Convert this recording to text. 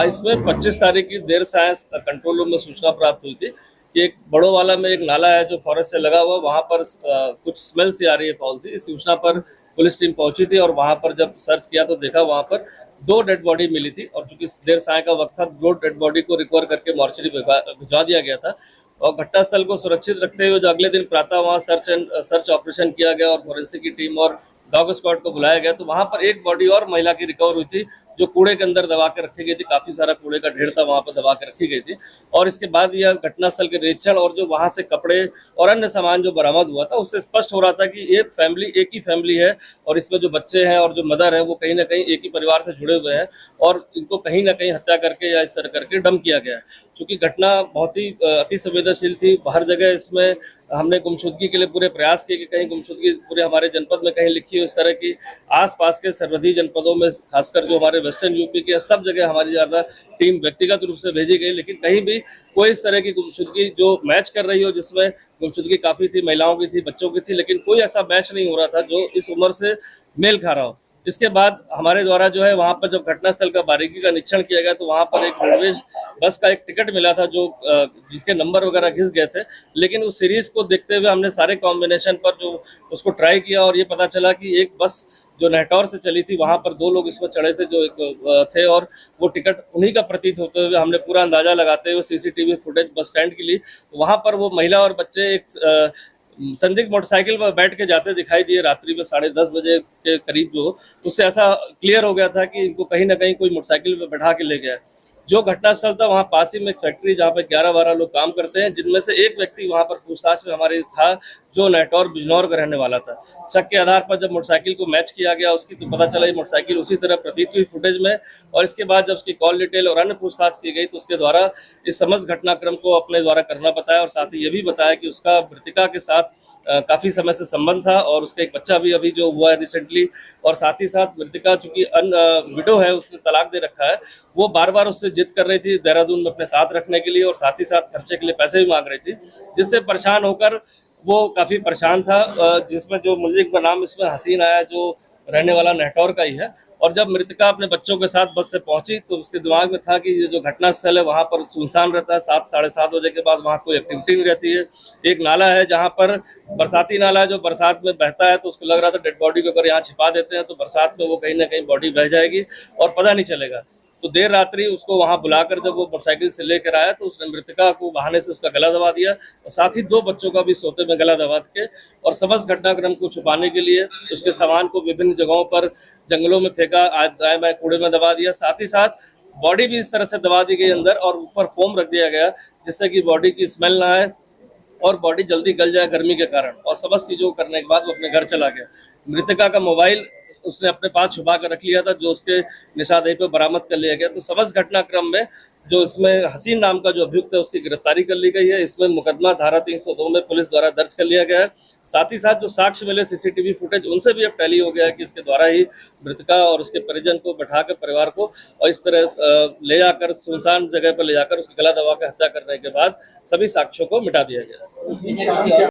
इसमें 25 तारीख की देर सायंस कंट्रोल रूम में सूचना प्राप्त हुई थी कि एक बड़ो वाला में एक नाला है जो फॉरेस्ट से लगा हुआ, वहां पर कुछ स्मेल सी आ रही है फाउल सी। इस सूचना पर पुलिस टीम पहुंची थी और वहां पर जब सर्च किया तो देखा वहां पर 2 डेड बॉडी मिली थी और चूंकि देर साय का वक्त था, 2 डेड बॉडी को रिकवर करके मॉर्चरी भिजवा दिया गया था। और घटनास्थल को सुरक्षित रखते हुए जो अगले दिन प्रातः वहां सर्च ऑपरेशन किया गया और फोरेंसिक की टीम और डॉग स्क्वाड को बुलाया गया, तो वहां पर एक बॉडी और महिला की रिकवर हुई थी जो कूड़े के अंदर दबा के रखी गई थी। काफी सारा कूड़े का ढेर था वहां पर दबा के रखी गई थी। और इसके बाद यह घटनास्थल के निरीक्षण और जो वहां से कपड़े और अन्य सामान जो बरामद हुआ था, उससे स्पष्ट हो रहा था कि एक ही फैमिली है और इसमें जो बच्चे हैं और जो मदर है वो कहीं ना कहीं एक ही परिवार से जुड़े हुए हैं और इनको कहीं ना कहीं हत्या करके या इस तरह करके डंप किया गया है। चूंकि घटना बहुत ही अति संवेदनशील थी, हर जगह इसमें हमने गुमशुदगी के लिए पूरे प्रयास किए कि कहीं गुमशुदगी पूरे हमारे जनपद में कहीं लिखी हो इस तरह की। आसपास के सरहदी जनपदों में, खासकर जो हमारे वेस्टर्न यूपी के, सब जगह हमारी ज़्यादा टीम व्यक्तिगत रूप से भेजी गई, लेकिन कहीं भी कोई इस तरह की गुमशुदगी जो मैच कर रही हो, जिसमें गुमशुदगी काफ़ी थी, महिलाओं की थी, बच्चों की थी, लेकिन कोई ऐसा मैच नहीं हो रहा था जो इस उम्र से मेल खा रहा हो। इसके बाद हमारे द्वारा जो है वहां पर जब घटनास्थल का बारीकी का निरीक्षण किया गया तो वहां पर एक रोडवेज बस का एक टिकट मिला था जो जिसके नंबर वगैरह घिस गए थे, लेकिन उस सीरीज को देखते हुए हमने सारे कॉम्बिनेशन पर जो उसको ट्राई किया और ये पता चला कि एक बस जो नेहटौर से चली थी वहां पर 2 लोग इसमें चढ़े थे जो एक थे और वो टिकट उन्हीं का प्रतीत होते हुए हमने पूरा अंदाजा लगाते हुए सीसीटीवी फुटेज बस स्टैंड के लिए, तो वहां पर वो महिला और बच्चे एक संदिग्ध मोटरसाइकिल पर बैठ के जाते दिखाई दिए रात्रि में 10:30 बजे के करीब। जो उससे ऐसा क्लियर हो गया था कि इनको कहीं ना कहीं कोई मोटरसाइकिल पर बैठा के ले गया। जो घटनास्थल था वहां पास ही में एक फैक्ट्री जहां पे 11-12 लोग काम करते हैं, जिनमें से एक व्यक्ति वहां पर पूछताछ में हमारे था जो नेहटौर बिजनौर का रहने वाला था। शक के आधार पर जब मोटरसाइकिल को मैच किया गया उसकी, तो पता चला ये मोटरसाइकिल उसी तरह प्रतीत हुई फुटेज में। और इसके बाद जब उसकी कॉल डिटेल और अन्य पूछताछ की गई तो उसके द्वारा इस समस्त घटनाक्रम को अपने द्वारा करना बताया और साथ ही ये भी बताया कि उसका मृतिका के साथ काफी समय से संबंध था और उसका एक बच्चा भी अभी जो हुआ है रिसेंटली। और साथ ही साथ मृतिका चूंकि विडो है, उसने तलाक दे रखा है, वो बार बार उससे जिद कर रही थी देहरादून में अपने साथ रखने के लिए और साथ ही साथ खर्चे के लिए पैसे भी मांग रही थी, जिससे परेशान होकर वो काफी परेशान था। जिसमें जो मुल्जिम का नाम इसमें हसीन आया जो रहने वाला नेहटौर का ही है। और जब मृतका अपने बच्चों के साथ बस से पहुंची तो उसके दिमाग में था कि ये जो घटनास्थल है वहां पर सुनसान रहता है, 7-7:30 बजे के बाद वहां कोई एक्टिविटी नहीं रहती है। एक नाला है जहां पर बरसाती नाला है जो बरसात में बहता है, तो उसको लग रहा था डेड बॉडी को अगर यहाँ छिपा देते हैं तो बरसात में वो कहीं ना कहीं बॉडी बह जाएगी और पता नहीं चलेगा। तो देर रात्रि उसको वहां बुलाकर जब वो मोटरसाइकिल से लेकर आया तो उसने मृतका को बहाने से उसका गला दबा दिया और साथ ही 2 बच्चों का भी सोते में गला दबा के और समस्त घटनाक्रम को छुपाने के लिए उसके सामान को विभिन्न जगहों पर जंगलों में फेंका, दाएं बाएं कूड़े में दबा दिया। साथ ही साथ बॉडी भी इस तरह से दबा दी गई अंदर और ऊपर फोम रख दिया गया जिससे कि बॉडी की स्मेल ना आए और बॉडी जल्दी गल जाए गर्मी के कारण। और समस्त चीजों को करने के बाद वो अपने घर चला गया। मृतका का मोबाइल उसने अपने पास छुपा कर रख लिया था जो उसके निशानदेही पर बरामद कर लिया गया। तो समस्त घटनाक्रम में जो इसमें हसीन नाम का जो अभियुक्त है उसकी गिरफ्तारी कर ली गई है। इसमें मुकदमा धारा 302 में पुलिस द्वारा दर्ज कर लिया गया है। साथ ही साथ जो साक्ष्य मिले सीसीटीवी फुटेज उनसे भी अब टैली हो गया है कि इसके द्वारा ही मृतका और उसके परिजन को बैठाकर परिवार को और इस तरह ले जाकर सुनसान जगह पर ले जाकर उसकी गला दबा कर हत्या करने के बाद सभी साक्ष्यों को मिटा दिया गया।